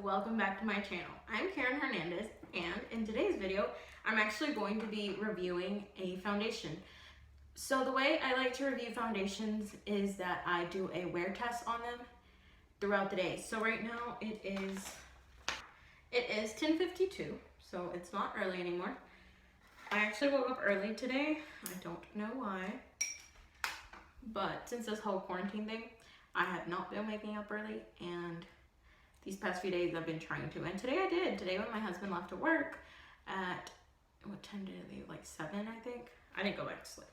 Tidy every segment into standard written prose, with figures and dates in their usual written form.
welcome back to my channel. I'm Caren Hernandez, and in today's video I'm actually going to be reviewing a foundation. So the way I like to review foundations is that I do a wear test on them throughout the day. So right now it is 10:52, so it's not early anymore. I actually woke up early today. I don't know why, but since this whole quarantine thing, I have not been waking up early, and these past few days I've been trying to, and today I did. Today when my husband left to work at, what time did he leave? Like 7, I think. I didn't go back to sleep.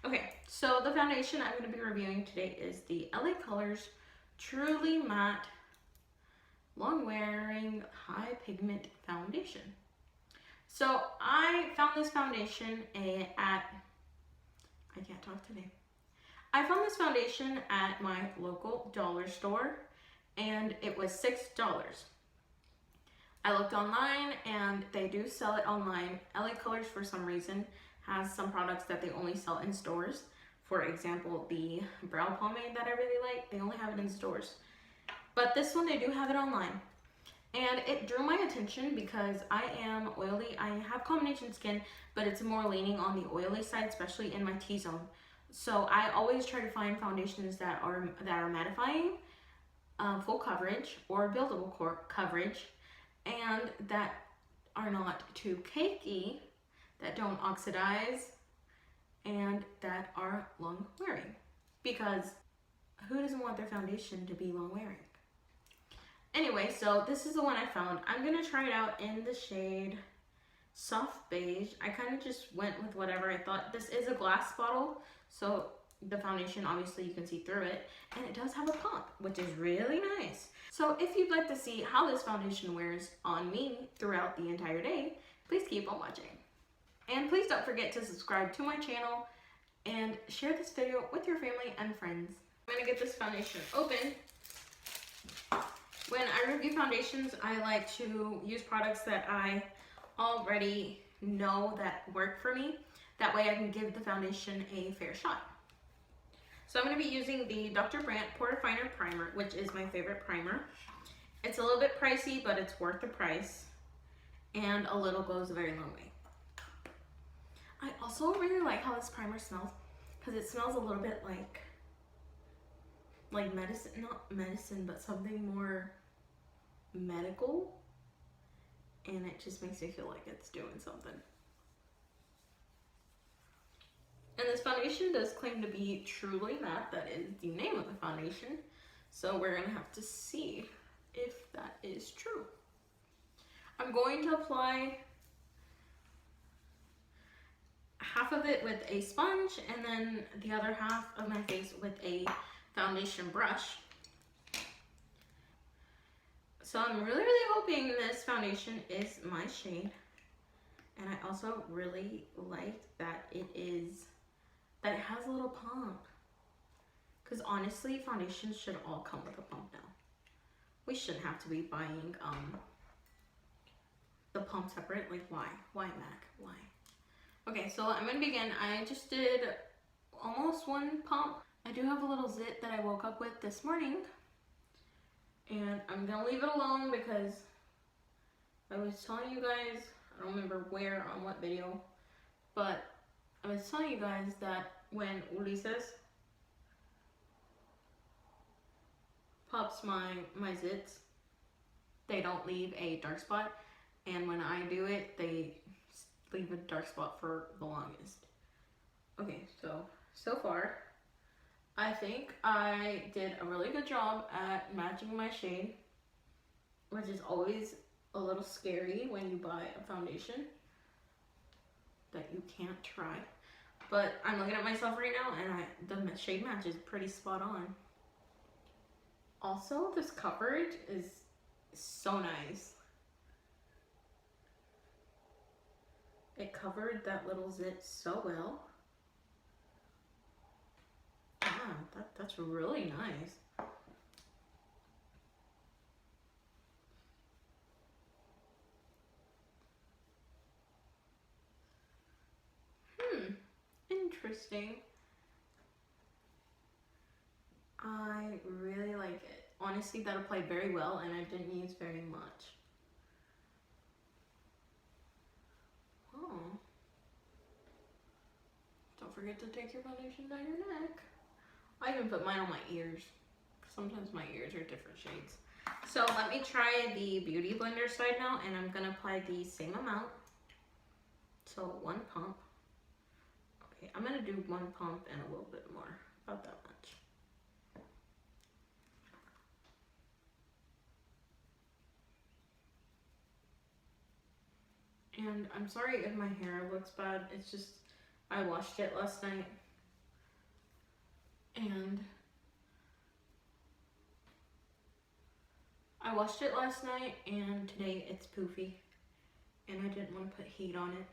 Okay, so the foundation I'm going to be reviewing today is the LA Colors Truly Matte Long Wearing High Pigment Foundation. So I found this foundation I can't talk today. I found this foundation at my local dollar store, and it was $6. I looked online, and they do sell it online. LA Colors, for some reason, has some products that they only sell in stores. For example, the brow pomade that I really like, they only have it in stores. But this one, they do have it online. And it drew my attention because I am oily. I have combination skin, but it's more leaning on the oily side, especially in my T-zone. So I always try to find foundations that are mattifying, full coverage, or buildable coverage, and that are not too cakey, that don't oxidize, and that are long wearing. Because who doesn't want their foundation to be long wearing? Anyway, so this is the one I found. I'm gonna try it out in the shade Soft Beige. I kind of just went with whatever I thought. This is a glass bottle, so the foundation, obviously you can see through it, and it does have a pump, which is really nice. So if you'd like to see how this foundation wears on me throughout the entire day, please keep on watching. And please don't forget to subscribe to my channel and share this video with your family and friends. I'm gonna get this foundation open. When I review foundations, I like to use products that I already know that work for me. That way I can give the foundation a fair shot. So I'm going to be using the Dr. Brandt Pore Definer Primer, which is my favorite primer. It's a little bit pricey, but it's worth the price. And a little goes a very long way. I also really like how this primer smells, because it smells a little bit like medicine, not medicine, but something more medical, and it just makes me feel like it's doing something. And this foundation does claim to be truly matte. That is the name of the foundation, so we're gonna have to see if that is true. I'm going to apply half of it with a sponge and then the other half of my face with a foundation brush. So I'm really hoping this foundation is my shade. And I also really like that it has a little pump. Because honestly, foundations should all come with a pump now. We shouldn't have to be buying the pump separate. Like, why? Why, Mac? Why? Okay, so I'm gonna begin. I just did almost one pump. I do have a little zit that I woke up with this morning, and I'm gonna leave it alone because I was telling you guys, I don't remember where on what video, but I was telling you guys that when Ulises pops my zits, they don't leave a dark spot, and when I do it, they leave a dark spot for the longest. Okay, so far, I think I did a really good job at matching my shade, which is always a little scary when you buy a foundation that you can't try. But I'm looking at myself right now, and the shade match is pretty spot on. Also, this coverage is so nice. It covered that little zit so well. Yeah, that's really nice. Interesting. I really like it. honestly, that applied very well and I didn't use very much. Oh. Don't forget to take your foundation down your neck. I even put mine on my ears. Sometimes my ears are different shades. So let me try the Beauty Blender side now, and I'm gonna apply the same amount. So 1 pump. Okay, I'm gonna do 1 pump and a little bit more, about that much. And I'm sorry if my hair looks bad. It's just, I washed it last night. And today it's poofy. And I didn't want to put heat on it.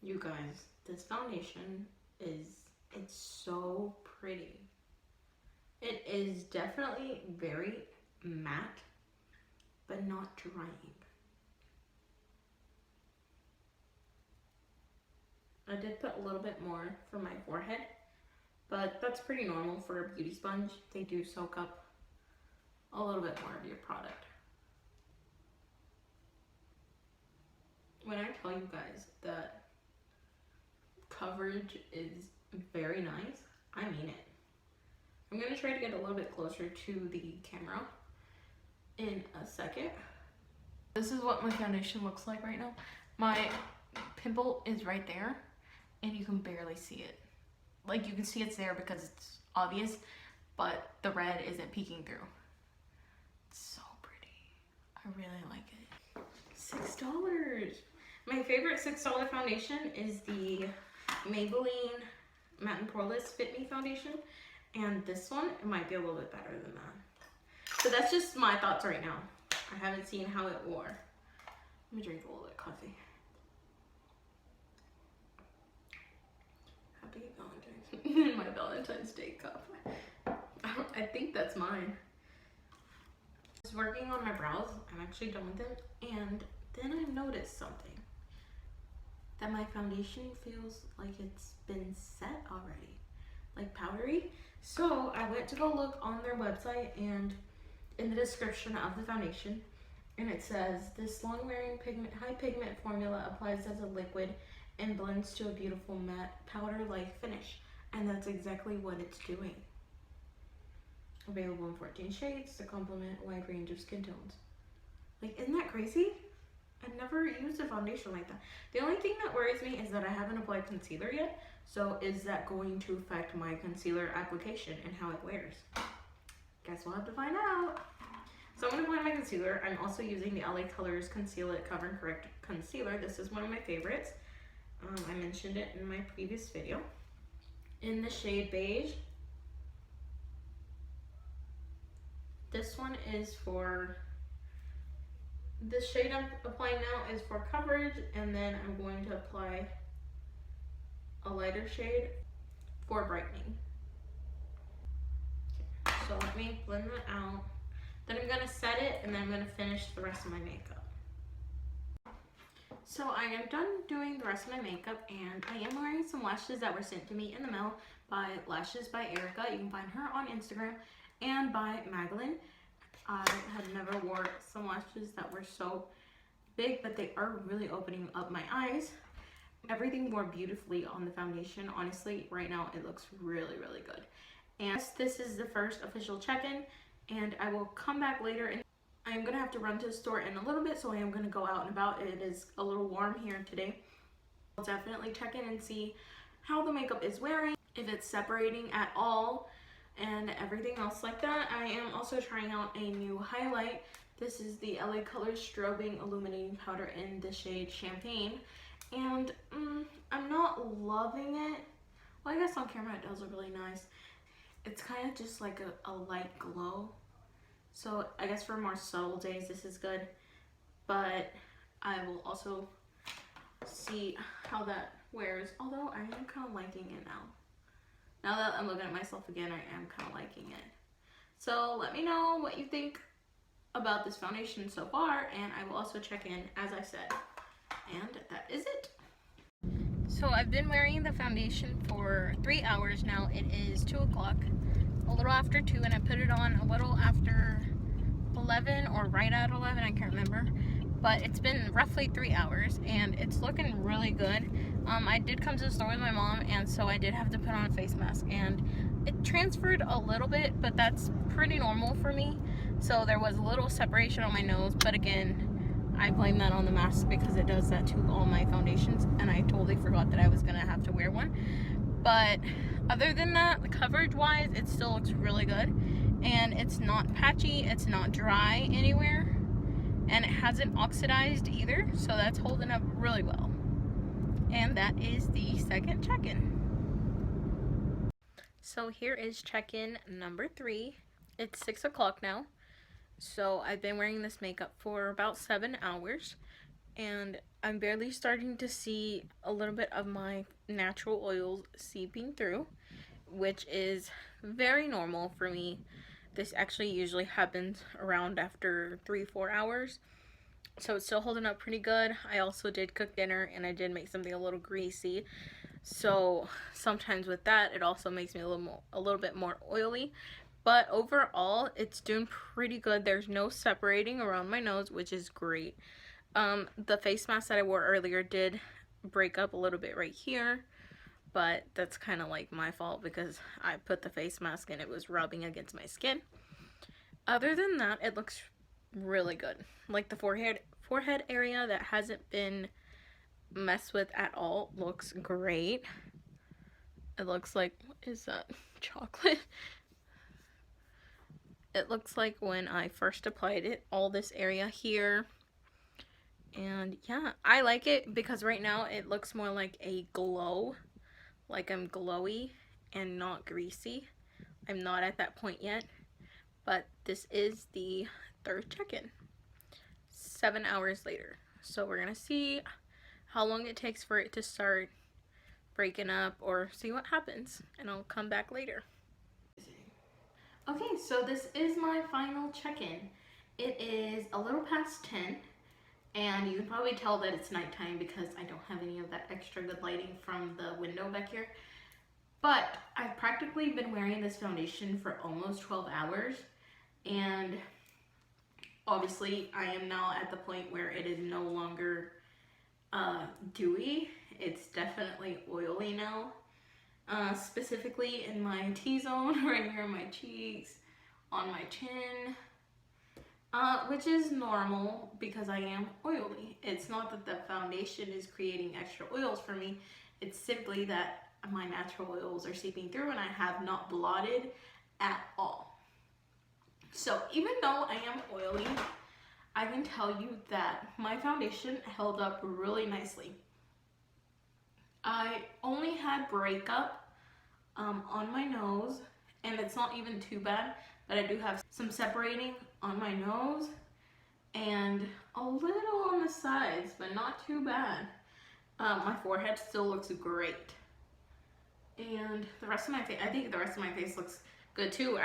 You guys, this foundation it's so pretty. It is definitely very matte, but not drying. I did put a little bit more for my forehead, but that's pretty normal for a beauty sponge. They do soak up a little bit more of your product. When I tell you guys that coverage is very nice, I mean it. I'm gonna try to get a little bit closer to the camera in a second. This is what my foundation looks like right now. My pimple is right there and you can barely see it. Like, you can see it's there because it's obvious, but the red isn't peeking through. It's so pretty. I really like it. $6. My favorite $6 foundation is the Maybelline Matte and Poreless Fit Me foundation, and this one, it might be a little bit better than that. So that's just my thoughts right now. I haven't seen how it wore. Let me drink a little bit of coffee. Happy Valentine's. My Valentine's Day cup. I think that's mine. I was working on my brows. I'm actually done with it, and then I noticed something. That my foundation feels like it's been set already, like powdery. So I went to go look on their website, and in the description of the foundation, and it says, this long-wearing high pigment formula applies as a liquid and blends to a beautiful matte powder-like finish. And that's exactly what it's doing. Available in 14 shades to complement a wide range of skin tones. Like, isn't that crazy? I've never used a foundation like that. The only thing that worries me is that I haven't applied concealer yet. So is that going to affect my concealer application and how it wears? Guess we'll have to find out. So I'm going to apply my concealer. I'm also using the LA Colors Conceal It Cover and Correct Concealer. This is one of my favorites. I mentioned it in my previous video. In the shade Beige. This one is for... This shade I'm applying now is for coverage, and then I'm going to apply a lighter shade for brightening. Okay, so let me blend that out. Then I'm gonna set it, and then I'm gonna finish the rest of my makeup. So I am done doing the rest of my makeup, and I am wearing some lashes that were sent to me in the mail by Lashes by Erica. You can find her on Instagram, and by Magdalene. I had never wore some lashes that were so big, but they are really opening up my eyes. Everything wore beautifully on the foundation. Honestly, right now it looks really, really good. And this is the first official check-in, and I will come back later, and I am going to have to run to the store in a little bit, so I am going to go out and about. It is a little warm here today. I'll definitely check in and see how the makeup is wearing, if it's separating at all, and everything else like that. I am also trying out a new highlight. This is the LA Colors Strobing Illuminating Powder in the shade Champagne, and I'm not loving it. Well, I guess on camera it does look really nice. It's kind of just like a light glow, so I guess for more subtle days this is good, but I will also see how that wears, although I am kind of liking it now. Now that I'm looking at myself again, I am kind of liking it. So let me know what you think about this foundation so far, and I will also check in, as I said. And that is it. So So I've been wearing the foundation for 3 hours now. It is 2 o'clock, a little after 2, and I put it on a little after 11 or right at 11, I can't remember. But it's been roughly 3 hours and it's looking really good. I did come to the store with my mom, and so I did have to put on a face mask, and it transferred a little bit, but that's pretty normal for me. So there was a little separation on my nose, but again, I blame that on the mask because it does that to all my foundations, and I totally forgot that I was gonna have to wear one. But other than that, the coverage wise, it still looks really good, and it's not patchy, it's not dry anywhere, and it hasn't oxidized either, so that's holding up really well. And that is the second check-in. So here is check-in number 3. It's 6 o'clock now. So I've been wearing this makeup for about 7 hours, and I'm barely starting to see a little bit of my natural oils seeping through, which is very normal for me. This actually usually happens around after 3-4 hours. So it's still holding up pretty good. I also did cook dinner, and I did make something a little greasy. So sometimes with that, it also makes me a little bit more oily. But overall, it's doing pretty good. There's no separating around my nose, which is great. The face mask that I wore earlier did break up a little bit right here, but that's kind of like my fault because I put the face mask and it was rubbing against my skin. Other than that, it looks really good. Like the forehead area that hasn't been messed with at all looks great. It looks like, what is that? Chocolate? It looks like when I first applied it, all this area here. And yeah, I like it because right now it looks more like a glow, like I'm glowy and not greasy. I'm not at that point yet, but this is the third check-in, 7 hours later. So we're gonna see how long it takes for it to start breaking up, or see what happens, and I'll come back later. Okay, so this is my final check-in. It is a little past 10, and you can probably tell that it's nighttime because I don't have any of that extra good lighting from the window back here. But I've practically been wearing this foundation for almost 12 hours, and obviously I am now at the point where it is no longer dewy. It's definitely oily now. Specifically in my T-zone, right here on my cheeks, on my chin, which is normal because I am oily. It's not that the foundation is creating extra oils for me, it's simply that my natural oils are seeping through and I have not blotted at all. So even though I am oily, I can tell you that my foundation held up really nicely. I only had breakup on my nose, and it's not even too bad, but I do have some separating on my nose and a little on the sides, but not too bad. My forehead still looks great, and the rest of my face, I think the rest of my face looks good too.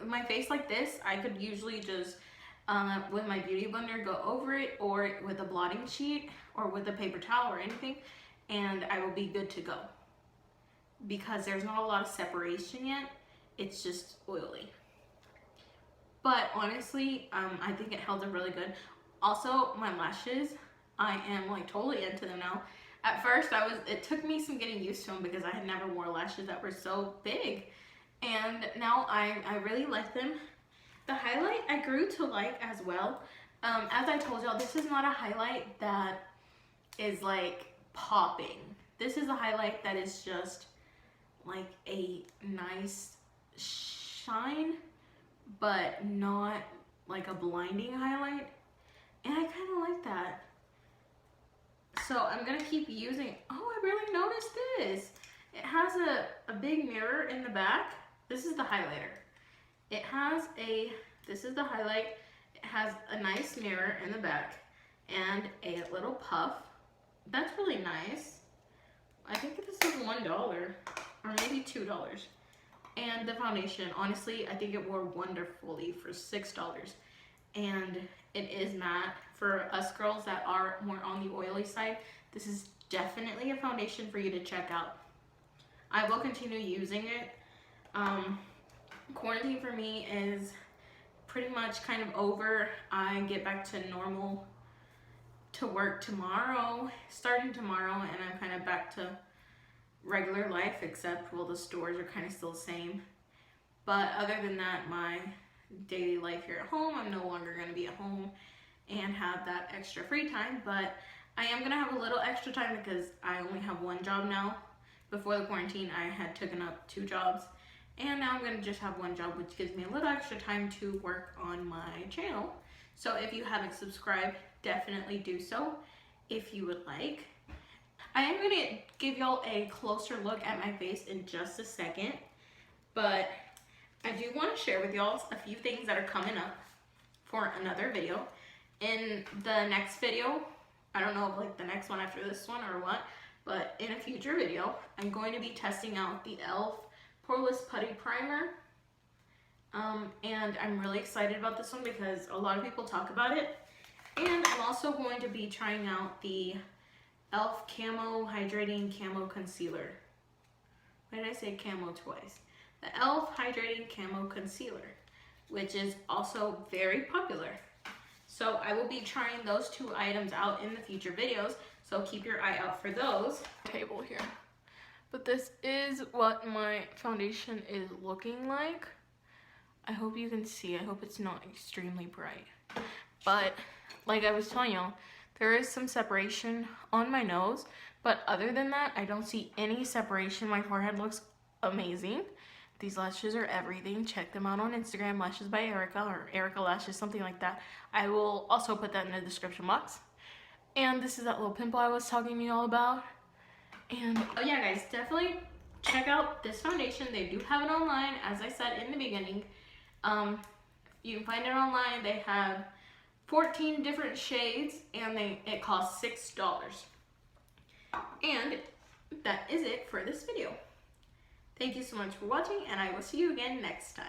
My face like this, I could usually just with my beauty blender go over it, or with a blotting sheet, or with a paper towel or anything, and I will be good to go because there's not a lot of separation yet. It's just oily. But honestly, I think it held up really good. Also, my lashes, I am like totally into them now. At first, it took me some getting used to them because I had never worn lashes that were so big. And now I really like them. The highlight I grew to like as well. As I told y'all, this is not a highlight that is like popping. This is a highlight that is just like a nice shine, but not like a blinding highlight. And I kind of like that. So I'm gonna keep using, oh, I really noticed this. It has a big mirror in the back. This is the highlighter. This is the highlight. It has a nice mirror in the back and a little puff. That's really nice. I think this is $1 or maybe $2. And the foundation, honestly, I think it wore wonderfully for $6. And it is matte. For us girls that are more on the oily side, this is definitely a foundation for you to check out. I will continue using it. Quarantine for me is pretty much kind of over. I get back to normal to work tomorrow, starting tomorrow, and I'm kind of back to regular life, except, well, the stores are kind of still the same. But other than that, my daily life here at home, I'm no longer going to be at home and have that extra free time, but I am going to have a little extra time because I only have one job now. Before the quarantine, I had taken up 2 jobs, and now I'm going to just have one job, which gives me a little extra time to work on my channel. So if you haven't subscribed, definitely do so if you would like. I am going to give y'all a closer look at my face in just a second, but I do want to share with y'all a few things that are coming up for another video. In the next video, I don't know if like the next one after this one or what, but in a future video, I'm going to be testing out the e.l.f. Poreless Putty Primer. And I'm really excited about this one because a lot of people talk about it. And I'm also going to be trying out the e.l.f. Camo Hydrating Camo Concealer. Why did I say camo twice? The e.l.f. Hydrating Camo Concealer, which is also very popular. So I will be trying those 2 items out in the future videos, so keep your eye out for those. Table here. But this is what my foundation is looking like. I hope you can see. I hope it's not extremely bright. But like I was telling y'all, there is some separation on my nose, but other than that, I don't see any separation. My forehead looks amazing. These lashes are everything. Check them out on Instagram, Lashes by Erica, or Erica Lashes, something like that. I will also put that in the description box. And this is that little pimple I was talking to you all about. And oh yeah, guys, definitely check out this foundation. They do have it online, as I said in the beginning. You can find it online. They have 14 different shades, and it costs $6. And that is it for this video. Thank you so much for watching, and I will see you again next time.